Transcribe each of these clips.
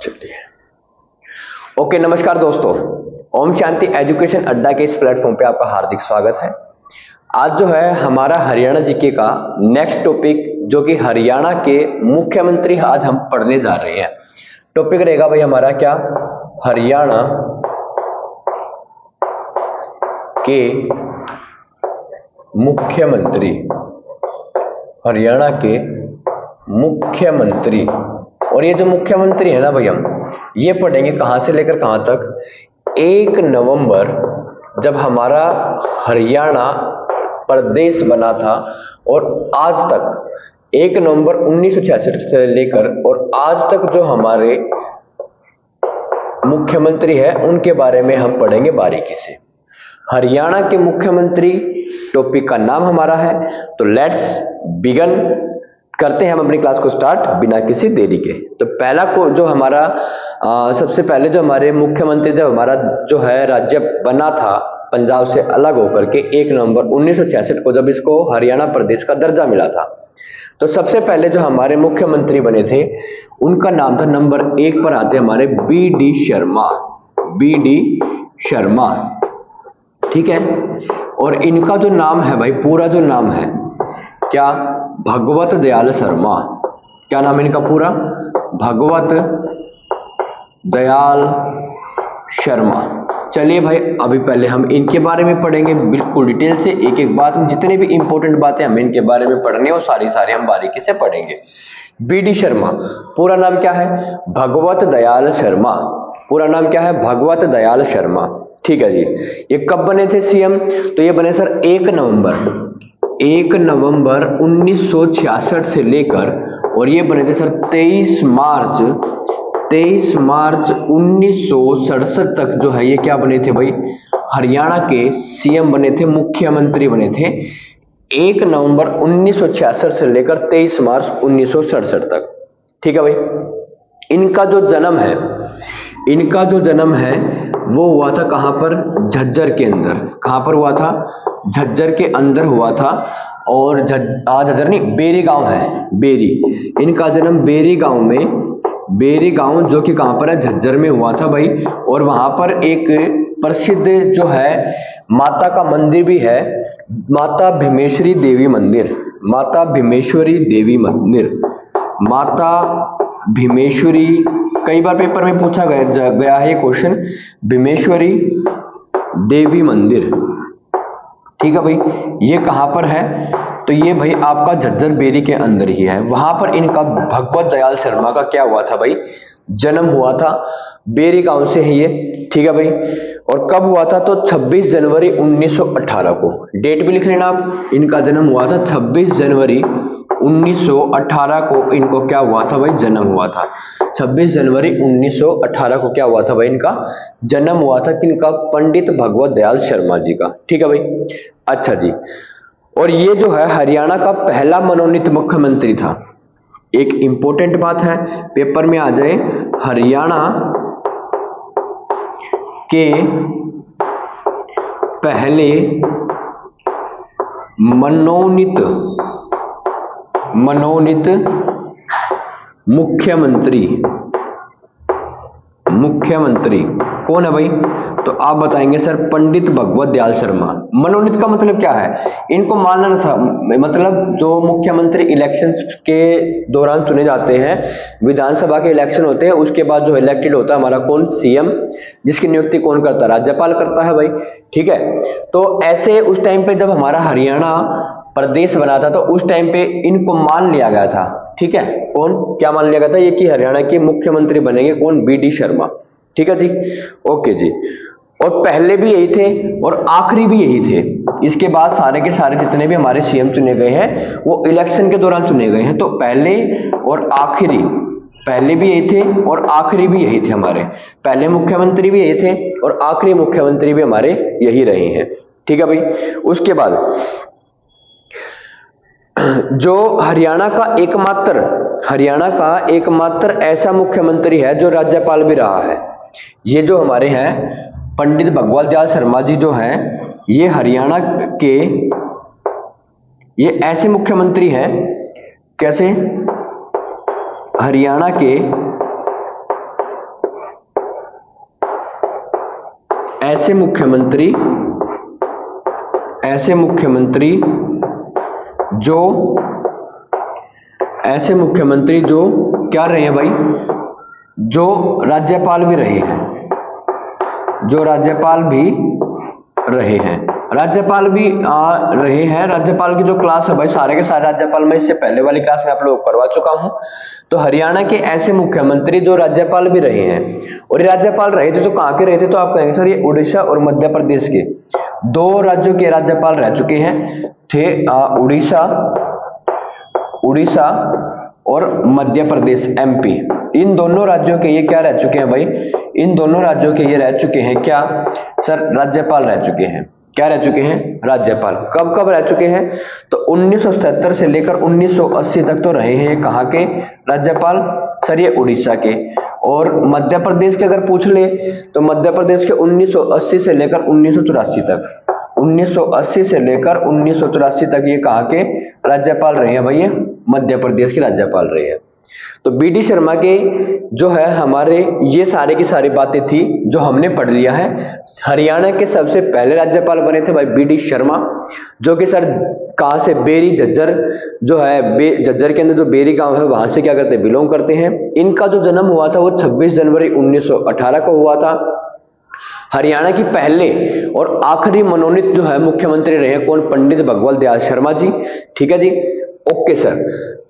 चलिए ओके, नमस्कार दोस्तों। ओम शांति एजुकेशन अड्डा के इस प्लेटफॉर्म पे आपका हार्दिक स्वागत है। आज जो है हमारा हरियाणा जीके का नेक्स्ट टॉपिक, जो कि हरियाणा के मुख्यमंत्री आज हम पढ़ने जा रहे हैं। टॉपिक रहेगा भाई हमारा क्या, हरियाणा के मुख्यमंत्री। हरियाणा के मुख्यमंत्री, और ये जो मुख्यमंत्री है ना भाई, हम ये पढ़ेंगे कहां से लेकर कहां तक। 1 नवंबर जब हमारा हरियाणा प्रदेश बना था और आज तक 1 नवंबर 1966 से लेकर और आज तक जो हमारे मुख्यमंत्री है उनके बारे में हम पढ़ेंगे बारीकी से। हरियाणा के मुख्यमंत्री टॉपिक का नाम हमारा है। तो लेट्स बिगन, करते हैं हम अपनी क्लास को स्टार्ट बिना किसी देरी के। तो पहला को जो हमारा सबसे पहले जो हमारे मुख्यमंत्री, जब हमारा जो है राज्य बना था पंजाब से अलग होकर के 1 नवंबर 1966 को, जब इसको हरियाणा प्रदेश का दर्जा मिला था, तो सबसे पहले जो हमारे मुख्यमंत्री बने थे उनका नाम था, नंबर 1 पर आते हमारे बी.डी. शर्मा। बी.डी. शर्मा, ठीक है। और इनका जो नाम है भाई, पूरा जो नाम है क्या, भगवत दयाल शर्मा। क्या नाम है इनका पूरा, भगवत दयाल शर्मा। चलिए भाई, अभी पहले हम इनके बारे में पढ़ेंगे बिल्कुल डिटेल से, एक एक बात, जितने भी इंपॉर्टेंट बातें हमें इनके बारे में पढ़नी है वो सारी हम बारीकी से पढ़ेंगे। बी.डी. शर्मा, पूरा नाम क्या है, भगवत दयाल शर्मा। पूरा नाम क्या है, भगवत दयाल शर्मा, ठीक है जी। ये कब बने थे सीएम, तो ये बने सर 1 नवंबर 1966 से लेकर, और ये बने थे सर 23 मार्च 1967 तक जो है ये क्या बने थे भाई, हरियाणा के सीएम बने थे, मुख्यमंत्री बने थे 1 नवंबर 1966 से लेकर 23 मार्च 1967 तक, ठीक है भाई। इनका जो जन्म है वो हुआ था कहां पर, झज्जर के अंदर। कहां पर हुआ था, झज्जर के अंदर हुआ था। और झज्जर नहीं, बेरी गांव है, बेरी। इनका जन्म बेरी गांव जो कि कहां पर है, झज्जर में हुआ था भाई। और वहां पर एक प्रसिद्ध जो है माता का मंदिर भी है, माता भीमेश्वरी देवी मंदिर। माता भीमेश्वरी देवी मंदिर, माता भीमेश्वरी, कई बार पेपर में पूछा गया है ये क्वेश्चन, भीमेश्वरी देवी मंदिर, ठीक है भाई। ये कहां पर है, तो ये भाई आपका झज्जर बेरी के अंदर ही है। वहां पर इनका भगवत दयाल शर्मा का क्या हुआ था भाई, जन्म हुआ था। बेरी गांव से है ये, ठीक है भाई। और कब हुआ था, तो 26 जनवरी 1918 को। डेट भी लिख लेना आप, इनका जन्म हुआ था 26 जनवरी 1918 को। इनको क्या हुआ था भाई, जन्म हुआ था 26 जनवरी 1918 को। क्या हुआ था भाई, इनका जन्म हुआ था किनका, पंडित भगवत दयाल शर्मा जी का, ठीक है भाई। अच्छा जी, और ये जो है हरियाणा का पहला मनोनीत मुख्यमंत्री था। एक इंपॉर्टेंट बात है, पेपर में आ जाए, हरियाणा के पहले मनोनीत मुख्यमंत्री कौन है भाई, तो आप बताएंगे सर पंडित भगवत दयाल शर्मा। मनोनीत का मतलब क्या है, इनको मानना था, मतलब जो मुख्यमंत्री इलेक्शंस के दौरान चुने जाते हैं, विधानसभा के इलेक्शन होते हैं, उसके बाद जो इलेक्टेड होता है हमारा कौन, सीएम, जिसकी नियुक्ति कौन करता है, राज्यपाल करता है भाई, ठीक है। तो ऐसे उस टाइम पे जब हमारा हरियाणा प्रदेश बना था तो उस टाइम पे इनको मान लिया गया था, ठीक है। कौन, क्या मान लिया गया था, ये कि हरियाणा के मुख्यमंत्री बनेंगे कौन, बी.डी. शर्मा, ठीक है जी, ओके जी। और पहले भी यही थे और आखिरी भी यही थे। इसके बाद सारे के सारे जितने भी हमारे सीएम चुने गए हैं वो इलेक्शन के दौरान चुने गए हैं। तो पहले और आखिरी, पहले भी यही थे और आखिरी भी यही थे हमारे, पहले मुख्यमंत्री भी यही थे और आखिरी मुख्यमंत्री भी हमारे यही रहे हैं, ठीक है भाई। उसके बाद जो हरियाणा का एकमात्र ऐसा मुख्यमंत्री है जो राज्यपाल भी रहा है, ये जो हमारे हैं पंडित भगवत दयाल शर्मा जी जो हैं, ये हरियाणा के ये ऐसे मुख्यमंत्री हैं, कैसे, हरियाणा के ऐसे मुख्यमंत्री जो क्या रहे हैं भाई, जो राज्यपाल भी रहे हैं, राज्यपाल भी रहे हैं। राज्यपाल की जो क्लास है भाई, सारे के सारे राज्यपाल मैं इससे पहले वाली क्लास में आप लोगों को करवा चुका हूं। तो हरियाणा के ऐसे मुख्यमंत्री जो राज्यपाल भी रहे हैं, और ये राज्यपाल रहे थे तो कहाँ के रहे थे, तो आप कहेंगे सर ये उड़ीसा और मध्य प्रदेश के 2 राज्यों के राज्यपाल रह चुके हैं थे, उड़ीसा और मध्य प्रदेश MP। इन दोनों राज्यों के ये क्या रह चुके हैं भाई, इन दोनों राज्यों के ये रह चुके हैं क्या सर, राज्यपाल रह चुके हैं। क्या रह चुके हैं, राज्यपाल। कब कब रह चुके हैं, तो 1977 से लेकर 1980 तक तो रहे हैं ये कहाँ के राज्यपाल, सर ये उड़ीसा के। और मध्य प्रदेश के अगर पूछ ले तो मध्य प्रदेश के 1980 से लेकर 1984 तक, 1980 से लेकर 1984 तक ये कहाँ के राज्यपाल रहे हैं भाई, ये मध्य प्रदेश के राज्यपाल रहे हैं। तो BD शर्मा के जो है हमारे ये सारे की सारी बातें थी जो हमने पढ़ लिया है। हरियाणा के सबसे पहले राज्यपाल बने थे भाई BD शर्मा, जो कि सर कहाँ से, बेरी झज्जर जो है, झज्जर के अंदर जो बेरी गांव है वहां से क्या करते हैं, बिलोंग करते हैं। इनका जो जन्म हुआ था वो 26 जनवरी 1918 को हुआ था। हरियाणा की पहले और आखिरी मनोनीत जो है मुख्यमंत्री रहे कौन, पंडित भगवत दयाल शर्मा जी। ठीक है जी, ओके सर।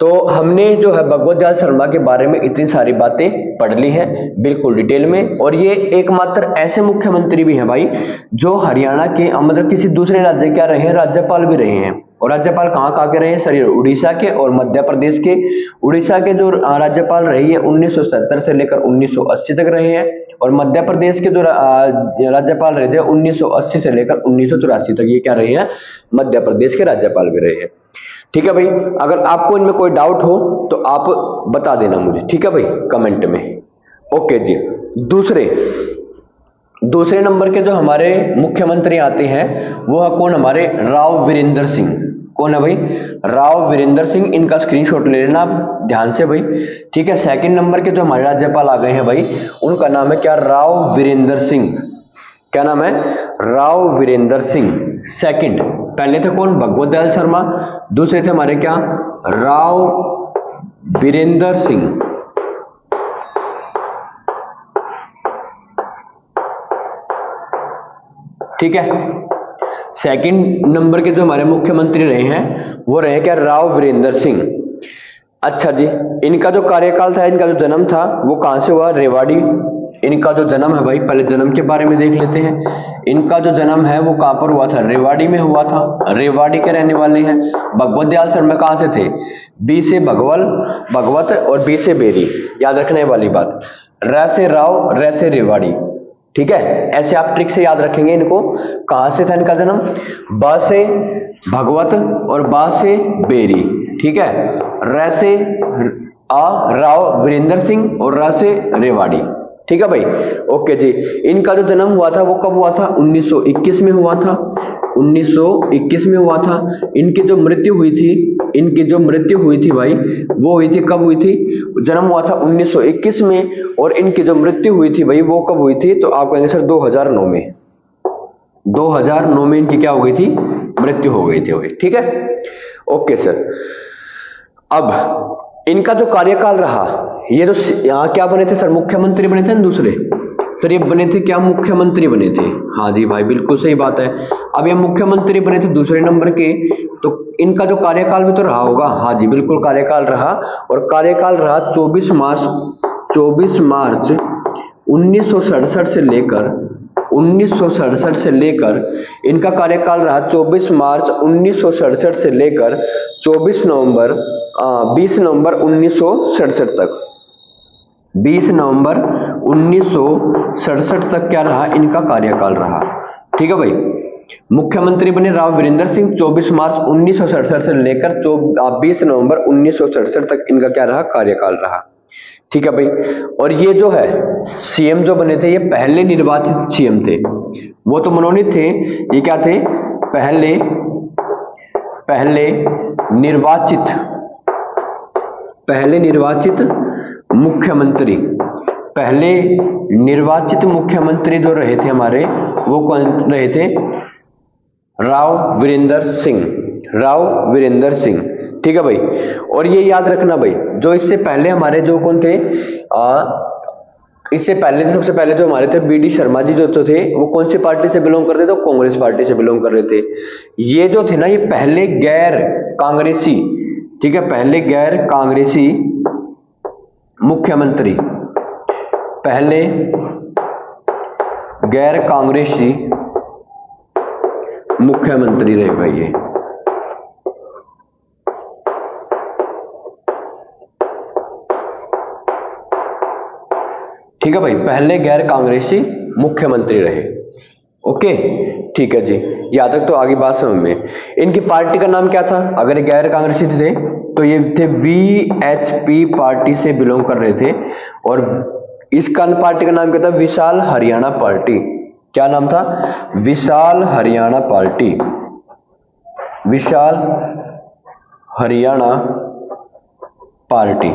तो हमने जो है भगवत दयाल शर्मा के बारे में इतनी सारी बातें पढ़ ली है बिल्कुल डिटेल में। और ये एकमात्र ऐसे मुख्यमंत्री भी हैं भाई जो हरियाणा के मतलब किसी दूसरे राज्य क्या रहे हैं, राज्यपाल भी रहे हैं। और राज्यपाल कहाँ के रहे हैं सर, उड़ीसा के और मध्य प्रदेश के। उड़ीसा के जो राज्यपाल रहे हैं 1970 से लेकर 1980 तक रहे हैं, और मध्य प्रदेश के जो राज्यपाल रहे थे 1980 से लेकर 1984 तक ये क्या रहे हैं, मध्य प्रदेश के राज्यपाल भी रहे हैं। ठीक है भाई, अगर आपको इनमें कोई डाउट हो तो आप बता देना मुझे, ठीक है भाई, कमेंट में। ओके जी, दूसरे नंबर के जो हमारे मुख्यमंत्री आते हैं वो है कौन, हमारे राव वीरेंद्र सिंह। कौन है भाई, राव वीरेंद्र सिंह। इनका स्क्रीनशॉट ले लेना आप ध्यान से भाई, ठीक है। सेकंड नंबर के जो हमारे राज्यपाल आ गए हैं भाई, उनका नाम है क्या, राव वीरेंद्र सिंह। क्या नाम है, राव वीरेंद्र सिंह। सेकंड, पहले थे कौन, भगवत दयाल शर्मा। दूसरे थे हमारे क्या, राव वीरेंद्र सिंह। ठीक है, सेकंड नंबर के जो हमारे मुख्यमंत्री रहे हैं वो रहे क्या, राव वीरेंद्र सिंह। अच्छा जी, इनका जो कार्यकाल था, इनका जो जन्म था वो कहां से हुआ, रेवाड़ी। इनका जो जन्म है भाई, पहले जन्म के बारे में देख लेते हैं। इनका जो जन्म है वो कहां पर हुआ था, रेवाड़ी में हुआ था। रेवाड़ी के रहने वाले हैं। भगवत दयाल शर्मा कहां से थे, बी से भगवत और बी से बेरी, याद रखने वाली बात। र से राव, र से रेवाड़ी। ठीक है, ऐसे आप ट्रिक से याद रखेंगे इनको। कहां से था इनका जन्म, ब से भगवत और बा से बेरी। ठीक है, र से राव वीरेंद्र सिंह और र से रेवाड़ी। ठीक है भाई, ओके जी। इनका जो जन्म हुआ था वो कब हुआ था, 1921 में हुआ था। 1921 में हुआ था। इनकी जो मृत्यु हुई थी भाई, वो हुई थी, कब हुई थी, जन्म हुआ था 1921 में, और इनकी जो मृत्यु हुई थी भाई वो कब हुई थी, तो आप कहेंगे सर 2009 में। 2009 में इनकी क्या हो गई थी, मृत्यु हो गई थी भाई। ठीक है, ओके सर। अब इनका जो कार्यकाल रहा, ये जो यहाँ क्या बने थे सर, मुख्यमंत्री बने थे ना दूसरे, सर ये बने थे क्या, मुख्यमंत्री बने थे। हाँ जी भाई, बिल्कुल सही बात है। अब ये मुख्यमंत्री बने थे दूसरे नंबर के, तो इनका जो कार्यकाल भी तो रहा होगा। हाँ जी, बिल्कुल कार्यकाल रहा, और कार्यकाल रहा 24 मार्च 1967 से लेकर इनका कार्यकाल रहा 24 मार्च 1967 से लेकर 20 नवंबर 1967 तक। 20 नवंबर 1967 तक क्या रहा, इनका कार्यकाल रहा। ठीक है भाई, मुख्यमंत्री बने राव वीरेंद्र सिंह। 24 मार्च 1967 से लेकर 20 नवंबर 1967 तक इनका क्या रहा, कार्यकाल रहा। ठीक है भाई, और ये जो है सीएम जो बने थे, ये पहले निर्वाचित सीएम थे। वो तो मनोनीत थे, ये क्या थे, पहले निर्वाचित मुख्यमंत्री, पहले निर्वाचित मुख्यमंत्री जो रहे थे हमारे, वो कौन रहे थे? राव वीरेंद्र सिंह, राव वीरेंद्र सिंह। ठीक है भाई, और ये याद रखना भाई, जो इससे पहले हमारे जो कौन थे, इससे पहले सबसे पहले जो हमारे थे बी.डी. शर्मा जी जो तो थे, वो कौन सी पार्टी से बिलोंग करते थे? तो कांग्रेस पार्टी से बिलोंग कर रहे थे। ये जो थे ना, ये पहले गैर कांग्रेसी, ठीक है, पहले गैर कांग्रेसी मुख्यमंत्री, पहले गैर कांग्रेसी मुख्यमंत्री रहे भाई ये। ठीक है भाई, पहले गैर कांग्रेसी मुख्यमंत्री रहे। ओके, ठीक है जी, यहां तक तो आगे बात समझ में। इनकी पार्टी का नाम क्या था? अगर गैर कांग्रेसी थे तो ये थे बीएचपी पार्टी से बिलोंग कर रहे थे, और इसका पार्टी का नाम क्या था? विशाल हरियाणा पार्टी। क्या नाम था? विशाल हरियाणा पार्टी, विशाल हरियाणा पार्टी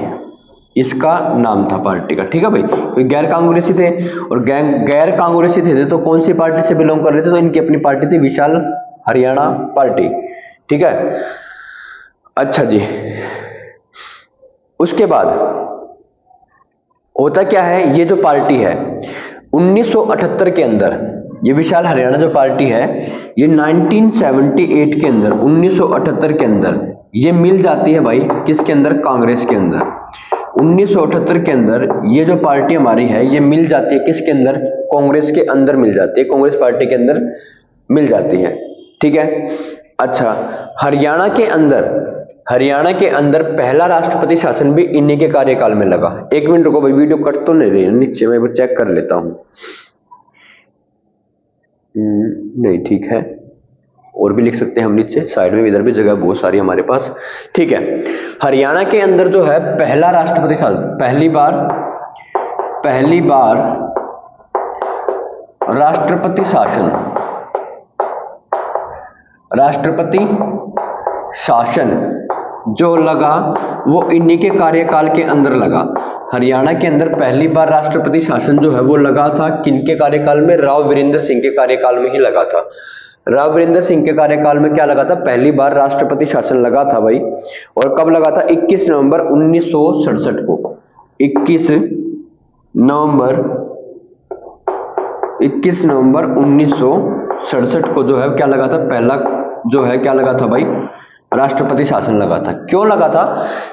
इसका नाम था पार्टी का। ठीक है भाई, तो गैर कांग्रेसी थे, और गैर कांग्रेसी थे तो कौन सी पार्टी से बिलोंग कर रहे थे? तो इनकी अपनी पार्टी थी विशाल हरियाणा पार्टी। ठीक है, अच्छा जी, उसके बाद होता क्या है, ये जो पार्टी है 1978 के अंदर, ये विशाल हरियाणा जो पार्टी है, ये 1978 के अंदर, 1978 के अंदर ये मिल जाती है भाई किसके अंदर? कांग्रेस के अंदर। 1978 के अंदर ये जो पार्टी हमारी है, ये मिल जाती है किसके अंदर? कांग्रेस के अंदर मिल जाती है, कांग्रेस पार्टी के अंदर मिल जाती है। ठीक है, अच्छा, हरियाणा के अंदर पहला राष्ट्रपति शासन भी इन्हीं के कार्यकाल में लगा। एक मिनट रुको भाई, वीडियो कट तो नहीं रही है नीचे, मैं एक चेक कर लेता हूं। नहीं, ठीक है, और भी लिख सकते हैं हम नीचे साइड में, इधर भी जगह बहुत सारी हमारे पास। ठीक है, हरियाणा के अंदर जो है पहला राष्ट्रपति शासन, पहली बार राष्ट्रपति शासन जो लगा वो इन्हीं के कार्यकाल के अंदर लगा। हरियाणा के अंदर पहली बार राष्ट्रपति शासन जो है वो लगा था किनके कार्यकाल में? राव वीरेंद्र सिंह के कार्यकाल में ही लगा था। राव वीरेंद्र सिंह के कार्यकाल में क्या लगा था? पहली बार राष्ट्रपति शासन लगा था भाई। और कब लगा था? 21 नवंबर 1967 को। 21 नवंबर 1967 को जो है क्या लगा था? पहला जो है क्या लगा था भाई? राष्ट्रपति शासन लगा था। क्यों लगा था?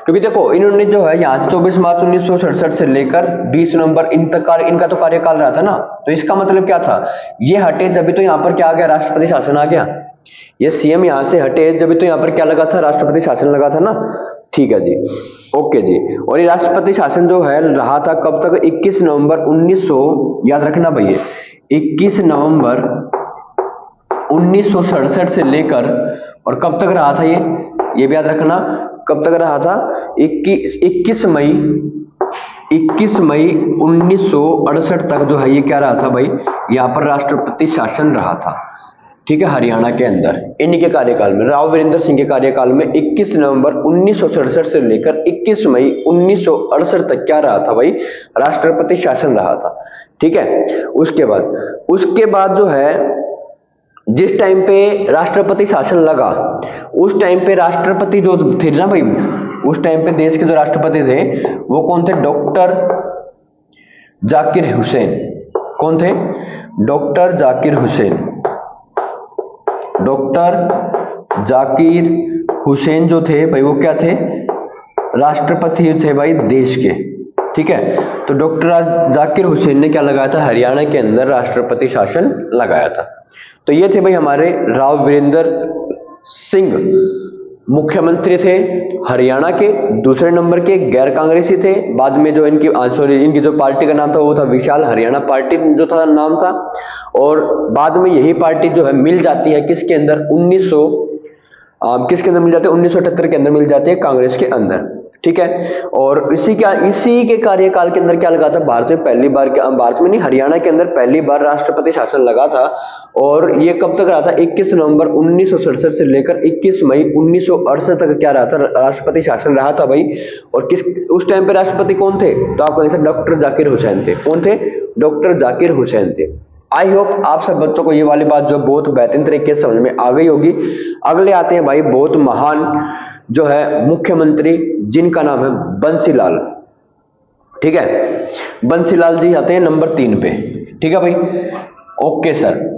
क्योंकि देखो इन्होंने जो है यहाँ से 24 मार्च 1967 से लेकर 20 नवंबर इन तक इनका तो कार्यकाल रहा था ना, तो इसका मतलब क्या था? ये हटे जब तो यहाँ पर क्या आ गया? राष्ट्रपति शासन आ गया। ये सीएम यहाँ से हटे जब तो यहाँ पर क्या लगा था? राष्ट्रपति शासन लगा था ना। ठीक है जी, ओके जी। और ये राष्ट्रपति शासन जो है रहा था कब तक? 21 नवंबर 1900, याद रखना भैया, 21 नवंबर 1967 से लेकर, और कब तक रहा था ये भी याद रखना, कब तक रहा था? 21 मई 1968 तक जो है ये क्या रहा था भाई? यहाँ पर राष्ट्रपति शासन रहा था। ठीक है, हरियाणा के अंदर इन्हीं के कार्यकाल में, राव वीरेंद्र सिंह के कार्यकाल में 21 नवंबर 1967 से लेकर 21 मई 1968 तक क्या रहा था भाई? राष्ट्रपति शासन रहा था। ठीक है, उसके बाद जो है जिस टाइम पे राष्ट्रपति शासन लगा उस टाइम पे राष्ट्रपति जो थे ना भाई, उस टाइम पे देश के जो राष्ट्रपति थे वो कौन थे? डॉक्टर जाकिर हुसैन। कौन थे? डॉक्टर जाकिर हुसैन। डॉक्टर जाकिर हुसैन जो थे भाई वो क्या थे? राष्ट्रपति थे भाई देश के। ठीक है, तो डॉक्टर जाकिर हुसैन ने क्या लगाया था? हरियाणा के अंदर राष्ट्रपति शासन लगाया था। तो ये थे भाई हमारे राव वीरेंद्र सिंह, मुख्यमंत्री थे हरियाणा के, दूसरे नंबर के गैर कांग्रेसी थे। बाद में जो इनकी जो पार्टी का नाम था वो था विशाल हरियाणा पार्टी जो था नाम था। और बाद में यही पार्टी जो है मिल जाती है किसके अंदर? 1978 के अंदर मिल जाती है कांग्रेस के अंदर। ठीक है, और इसी के कार्यकाल के अंदर क्या लगा था? भारत में नहीं, हरियाणा के अंदर पहली बार राष्ट्रपति शासन लगा था। और ये कब तक रहा था, 21 नवंबर 1967 से लेकर 21 मई 1968 तक क्या रहा था, राष्ट्रपति शासन रहा था भाई। और किस उस टाइम पे राष्ट्रपति कौन थे, तो आपको आंसर डॉक्टर जाकिर हुसैन थे। कौन थे, डॉक्टर जाकिर हुसैन थे। आई होप आप सब बच्चों को ये वाली बात जो बहुत बेहतरीन तरीके से समझ में आ गई होगी। अगले आते हैं भाई बहुत महान जो है मुख्यमंत्री, जिनका नाम है बंसीलाल। ठीक है, बंसीलाल जी आते हैं नंबर 3 पे। ठीक है भाई, ओके सर।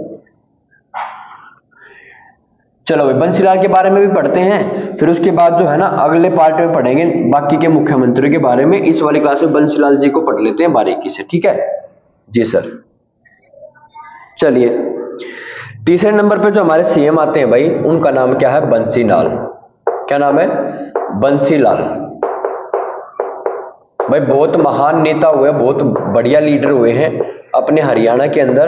चलो भाई बंसीलाल के बारे में भी पढ़ते हैं, फिर उसके बाद जो है ना अगले पार्ट में पढ़ेंगे बाकी के मुख्यमंत्रियों के बारे में। इस वाली क्लास में बंसीलाल जी को पढ़ लेते हैं बारीकी से। ठीक है जी सर। चलिए तीसरे नंबर पे जो हमारे सीएम आते हैं भाई, उनका नाम क्या है, बंसीलाल। क्या नाम है, बंसीलाल। भाई बहुत महान नेता हुए, बहुत बढ़िया लीडर हुए हैं अपने हरियाणा के अंदर।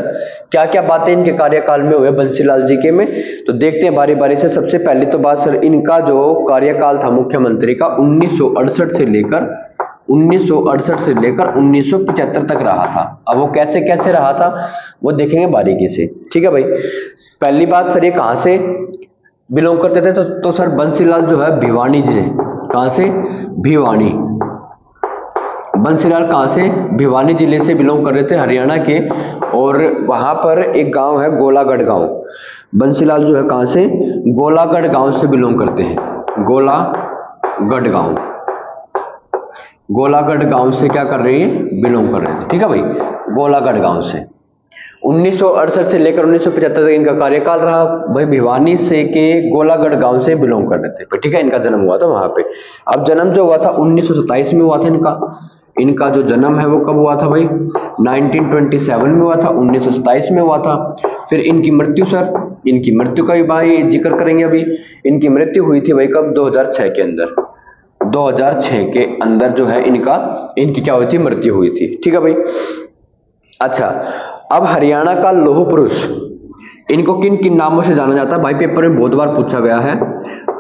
क्या क्या बातें इनके कार्यकाल में हुए बंसीलाल जी के में, तो देखते हैं बारी बारी से। सबसे पहले तो बात सर, इनका जो कार्यकाल था मुख्यमंत्री का 1968 से लेकर 1975 तक रहा था। अब वो कैसे कैसे रहा था वो देखेंगे बारीकी से। ठीक है भाई, पहली बात सर ये कहां से बिलोंग करते थे, तो सर बंसीलाल जो है भिवानी से। कहां से, भिवानी। बंसीलाल कहां से, भिवानी जिले से बिलोंग कर रहे थे, हरियाणा के। और वहां पर एक गांव है गोलागढ़ गांव। बंसीलाल जो है कहां से, गोलागढ़ गांव से बिलोंग करते हैं। गोलागढ़ गांव, गोलागढ़ गांव से क्या कर रहे हैं, बिलोंग कर रहे थे। ठीक है भाई, गोलागढ़ गांव से 1968 से लेकर 1975 तक इनका कार्यकाल रहा। भाई भिवानी से के गोलागढ़ गांव से बिलोंग कर रहे थे। ठीक है, इनका जन्म हुआ था वहां पे। अब जन्म जो हुआ था 1927 में हुआ था इनका जो जन्म है वो कब हुआ था भाई, 1927 में हुआ था, 1927 में हुआ था। फिर इनकी मृत्यु सर, इनकी मृत्यु का भी भाई जिक्र करेंगे अभी। इनकी मृत्यु हुई थी भाई कब, 2006 के अंदर। 2006 के अंदर जो है इनकी क्या हुई थी, मृत्यु हुई थी। ठीक है भाई। अच्छा, अब हरियाणा का लौह पुरुष, इनको किन किन नामों से जाना जाता है भाई, पेपर में बहुत बार पूछा गया है।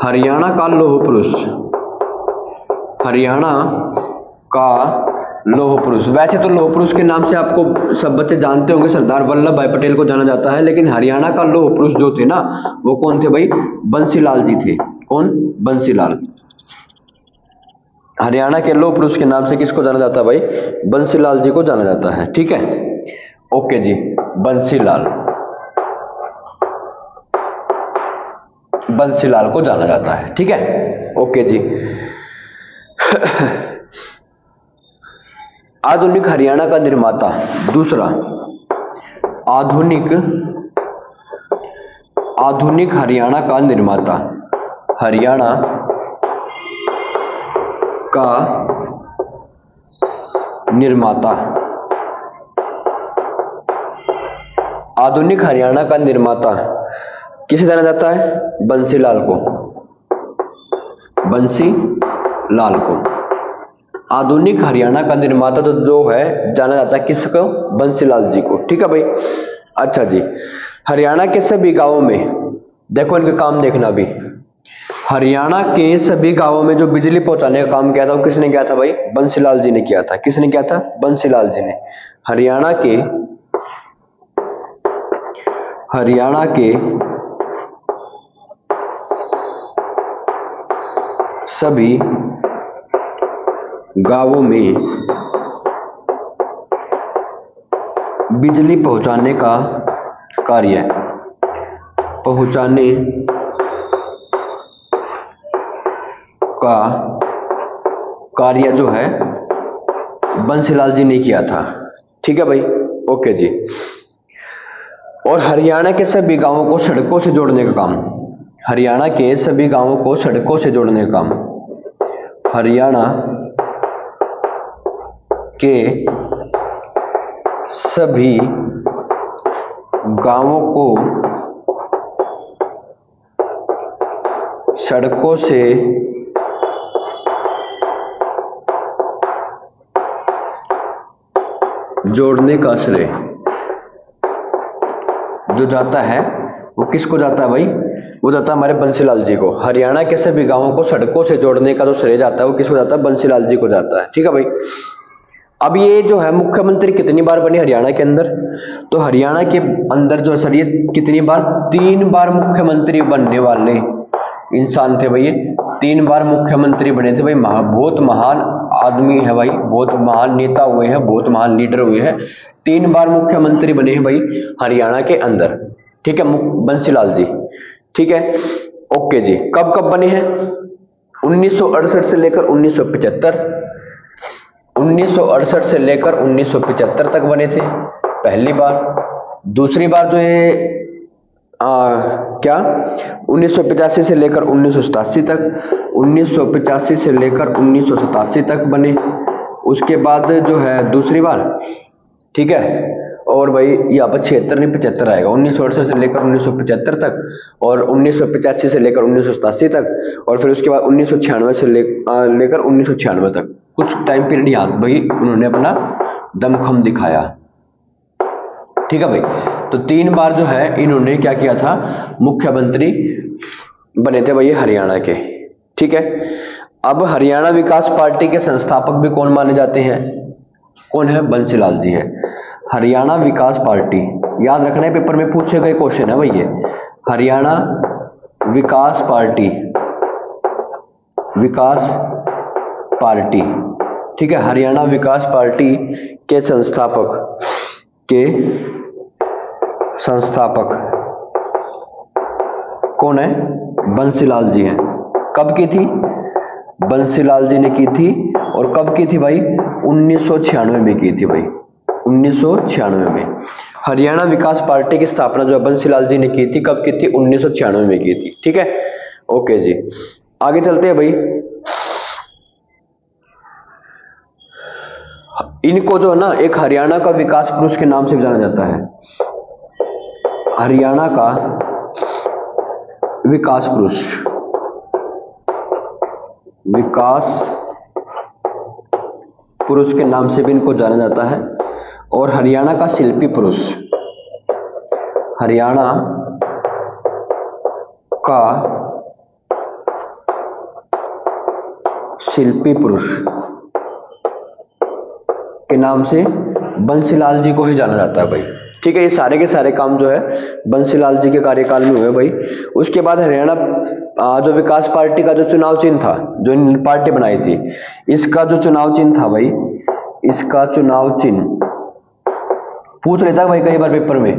हरियाणा का लौह पुरुष, हरियाणा का लौह पुरुष। वैसे तो लौह पुरुष के नाम से आपको सब बच्चे जानते होंगे, सरदार वल्लभ भाई पटेल को जाना जाता है। लेकिन हरियाणा का लौह पुरुष जो थे ना, वो कौन थे भाई, बंसीलाल जी थे। कौन, बंसीलाल। हरियाणा के लौह पुरुष के नाम से किसको जाना जाता है भाई, बंसीलाल जी को जाना जाता है। ठीक है, ओके जी, बंसीलाल, बंसीलाल को जाना जाता है। ठीक है, ओके जी। आधुनिक हरियाणा का निर्माता, दूसरा आधुनिक हरियाणा का निर्माता, हरियाणा का निर्माता, आधुनिक हरियाणा का निर्माता किसे जाना जाता है, बंसीलाल को, बंसीलाल को। आधुनिक हरियाणा का निर्माता तो जो है जाना जाता है किसको, बंसीलाल जी को। ठीक है भाई। अच्छा जी, हरियाणा के सभी गांवों में देखो इनका काम देखना भी, हरियाणा के सभी गांवों में जो बिजली पहुंचाने का काम किया था वो किसने किया था भाई, बंसीलाल जी ने किया था। किसने किया था, बंसीलाल जी ने। हरियाणा के सभी गांवों में बिजली पहुंचाने का कार्य, पहुंचाने का कार्य जो है बंसीलाल जी ने किया था। ठीक है भाई, ओके जी। और हरियाणा के सभी गांवों को सड़कों से जोड़ने का काम, हरियाणा के सभी गांवों को सड़कों से जोड़ने का काम, हरियाणा के सभी गांवों को सड़कों से जोड़ने का श्रेय जो जाता है वो किसको जाता है भाई, वो जाता है हमारे बंसीलाल जी को। हरियाणा के सभी गांवों को सड़कों से जोड़ने का जो श्रेय जाता है वो किसको जाता है, बंसीलाल जी को जाता है। ठीक है भाई। अब ये जो है मुख्यमंत्री कितनी बार बने हरियाणा के अंदर, तो हरियाणा के अंदर जो सर ये कितनी बार, 3 बार मुख्यमंत्री बनने वाले इंसान थे भाई, ये 3 बार मुख्यमंत्री बने थे भाई। बहुत महान आदमी है भाई, बहुत महान नेता हुए हैं, बहुत महान लीडर हुए हैं, 3 बार मुख्यमंत्री बने हैं भाई हरियाणा के अंदर। ठीक है, बंसीलाल जी। ठीक है, ओके जी। कब कब बने हैं, 1968 से लेकर 1975, 1968 से लेकर 1975 तक बने थे पहली बार। दूसरी बार जो ये क्या 1985 से लेकर 1987 तक, 1985 से लेकर 1987 तक बने। उसके बाद जो है दूसरी बार, ठीक है, और भाई यहाँ पर 76 नहीं 75 आएगा, 1968 से लेकर 1975 तक, और 1985 से लेकर 1987 तक, और फिर उसके बाद 1996 से लेकर 1996 तक। कुछ टाइम पीरियड यहाँ भाई उन्होंने अपना दमखम दिखाया। ठीक है भाई, तो 3 बार जो है इन्होंने क्या किया था, मुख्यमंत्री बने थे भाई हरियाणा के। ठीक है, अब हरियाणा विकास पार्टी के संस्थापक भी कौन माने जाते हैं, कौन है, बंसीलाल जी है। हरियाणा विकास पार्टी याद रखना है, पेपर में पूछे गए क्वेश्चन है भाई ये, हरियाणा विकास पार्टी, विकास पार्टी। ठीक है, हरियाणा विकास पार्टी के संस्थापक कौन है, बंसीलाल जी हैं। कब की थी, बंसीलाल जी ने की थी, और कब की थी भाई, 1996 में की थी भाई, 1996 में। हरियाणा विकास पार्टी की स्थापना जो है बंसीलाल जी ने की थी, कब की थी, 1996 में की थी। ठीक है, ओके जी, आगे चलते हैं भाई। इनको जो है ना एक हरियाणा का विकास पुरुष के नाम से भी जाना जाता है, हरियाणा का विकास पुरुष, विकास पुरुष के नाम से भी इनको जाना जाता है। और हरियाणा का शिल्पी पुरुष, हरियाणा का शिल्पी पुरुष के नाम से बंसीलाल जी को ही जाना जाता है भाई। ठीक है, ये सारे के सारे काम जो है बंसीलाल जी के कार्यकाल में हुए भाई। उसके बाद हरियाणा जो विकास पार्टी का जो चुनाव चिन्ह था, जो इन पार्टी बनाई थी, इसका जो चुनाव चिन्ह था भाई, इसका चुनाव चिन्ह पूछ लेता है भाई कई बार पेपर में,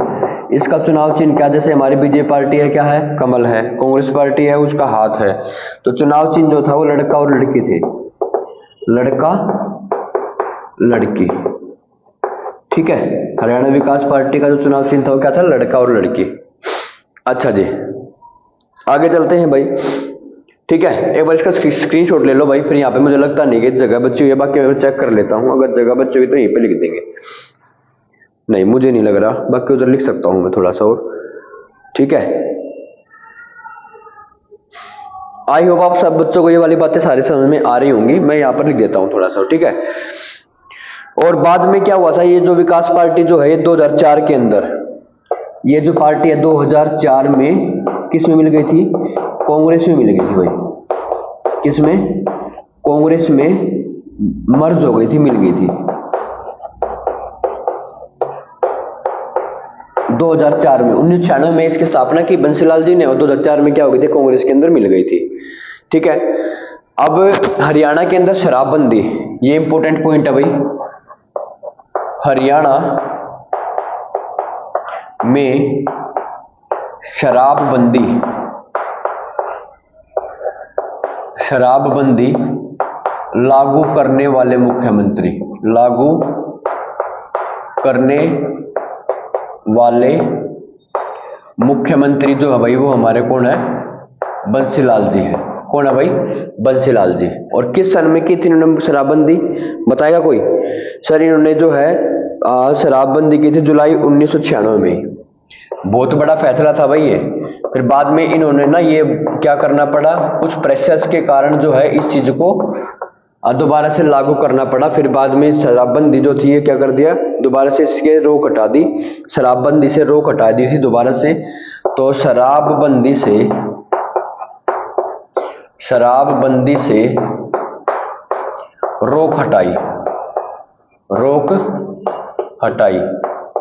इसका चुनाव चिन्ह क्या, जैसे हमारी बीजेपी पार्टी है, क्या है, कमल है, कांग्रेस पार्टी है उसका हाथ है, तो चुनाव चिन्ह जो था वो लड़का और लड़की थे, लड़का लड़की। ठीक है, हरियाणा विकास पार्टी का जो चुनाव चिन्ह था वो क्या था, लड़का और लड़की। अच्छा जी, आगे चलते हैं भाई। ठीक है, एक बार इसका स्क्रीनशॉट ले लो भाई, फिर यहाँ पे मुझे लगता नहीं कि जगह बच्ची हुई है, बाकी मैं चेक कर लेता हूँ, अगर जगह बच्ची हुई तो यहीं पे लिख देंगे, नहीं मुझे नहीं लग रहा, बाकी उधर लिख सकता हूँ मैं थोड़ा सा और। ठीक है, आई होप आप सब बच्चों को ये वाली बातें सारी समझ में आ रही होंगी, मैं यहाँ पर लिख देता हूँ थोड़ा सा। ठीक है, और बाद में क्या हुआ था, ये जो विकास पार्टी जो है ये 2004 के अंदर, ये जो पार्टी है 2004 में किस में मिल गई थी, कांग्रेस में मिल गई थी भाई। किस में, कांग्रेस में मर्ज हो गई थी, मिल गई थी 2004 में। 1996 में इसकी स्थापना की बंसीलाल जी ने, और 2004 में क्या हो गई थी, कांग्रेस के अंदर मिल गई थी। ठीक है, अब हरियाणा के अंदर शराबबंदी, ये इंपॉर्टेंट पॉइंट है भाई, हरियाणा में शराबबंदी, शराबबंदी लागू करने वाले मुख्यमंत्री, लागू करने वाले मुख्यमंत्री जो है भाई वो हमारे कौन है, बंसीलाल जी है। कौन है भाई, बंसीलाल जी। और किस सन में की थी इन्होंने शराबबंदी, बताएगा कोई, सर इन्होंने जो है शराबबंदी की थी जुलाई 1996 में। बहुत बड़ा फैसला था भाई ये। फिर बाद में इन्होंने ना ये क्या करना पड़ा, कुछ प्रेशर्स के कारण जो है इस चीज को दोबारा से लागू करना पड़ा। फिर बाद में शराबबंदी जो थी ये क्या कर दिया, दोबारा से इसके रोक हटा दी, शराबबंदी से रोक हटा दी थी दोबारा से। तो शराबबंदी से रोक हटाई।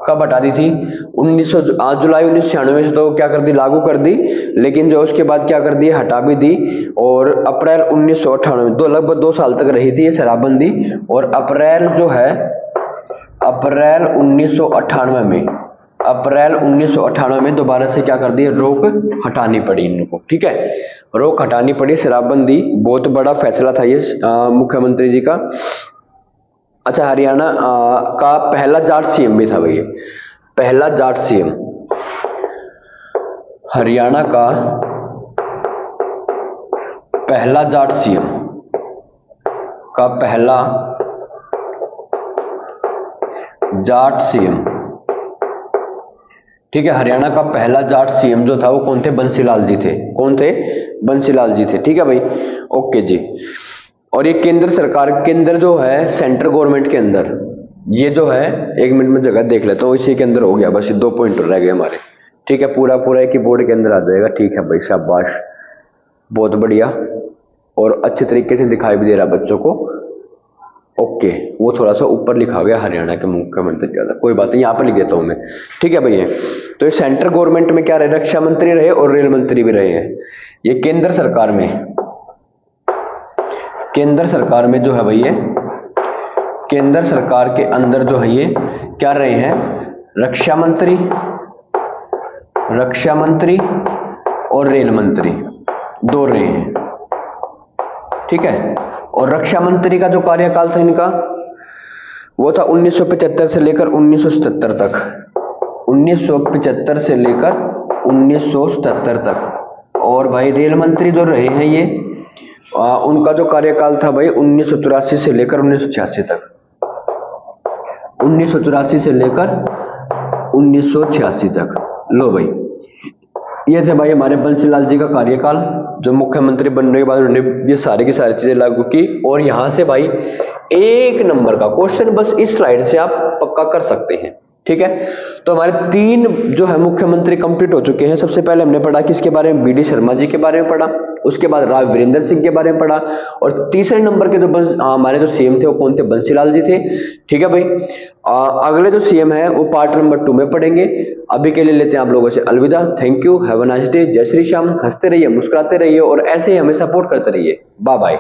कब हटा दी थी? 1900 जुलाई 1996 से तो क्या कर दी, लागू कर दी, लेकिन जो उसके बाद क्या कर दी, हटा भी दी। और अप्रैल 1998 दो लगभग 2 साल तक रही थी ये शराबबंदी। और अप्रैल 1998 में दोबारा से क्या कर दी, रोक हटानी पड़ी इनको। ठीक है, रोक हटानी पड़ी, शराबबंदी। बहुत बड़ा फैसला था ये मुख्यमंत्री जी का। अच्छा, हरियाणा का पहला जाट सीएम भी था भैया, पहला जाट सीएम। हरियाणा का पहला जाट सीएम का पहला जाट सीएम। ठीक है, हरियाणा का पहला जाट सीएम जो था वो कौन थे? बंसीलाल जी थे। कौन थे? बंसीलाल जी थे। ठीक है भाई, ओके जी। और ये केंद्र सरकार के अंदर जो है, सेंट्रल गवर्नमेंट के अंदर, ये जो है 1 मिनट में जगह देख लेता हूँ, इसी के अंदर हो गया, बस 2 पॉइंट रह गए हमारे। ठीक है, पूरा एक ही बोर्ड के अंदर आ जाएगा। ठीक है भाई, शाबाश, बहुत बढ़िया, और अच्छे तरीके से दिखाई भी दे रहा बच्चों को। ओके, वो थोड़ा सा ऊपर लिखा गया हरियाणा के मुख्यमंत्री ज्यादा, कोई बात नहीं, यहाँ पर लिख देता हूँ मैं। ठीक है भैया, तो ये सेंट्रल गवर्नमेंट में क्या रहे? रक्षा मंत्री रहे और रेल मंत्री भी रहे हैं। ये केंद्र सरकार में जो है भैया, केंद्र सरकार के अंदर जो है ये क्या रहे हैं? रक्षा मंत्री और रेल मंत्री 2 रहे हैं। ठीक है, और रक्षा मंत्री का जो कार्यकाल था इनका, वो था 1975 से लेकर 1977 तक। 1975 से लेकर 1977 तक। और भाई रेल मंत्री जो रहे हैं ये, उनका जो कार्यकाल था भाई 1984 से लेकर 1986 तक। 1984 से लेकर 1986 तक। लो भाई, ये थे भाई हमारे बंसीलाल जी का कार्यकाल। जो मुख्यमंत्री बनने के बाद उन्होंने ये सारी की सारी चीजें लागू की। और यहां से भाई 1 नंबर का क्वेश्चन बस इस स्लाइड से आप पक्का कर सकते हैं। ठीक है, तो हमारे 3 जो है मुख्यमंत्री कंप्लीट हो चुके हैं। सबसे पहले हमने पढ़ा किसके बारे में? बी.डी. शर्मा जी के बारे में पढ़ा। उसके बाद राव वीरेंद्र सिंह के बारे में पढ़ा। और तीसरे नंबर के जो हमारे जो सीएम थे वो कौन थे? बंसीलाल जी थे। ठीक है भाई, अगले जो सीएम है वो पार्ट नंबर 2 में पढ़ेंगे। अभी के लिए लेते हैं आप लोगों से अलविदा। Thank you, have a nice day, जय श्री श्याम। हंसते रहिए, मुस्कुराते रहिए और ऐसे ही हमें सपोर्ट करते रहिए। Bye bye.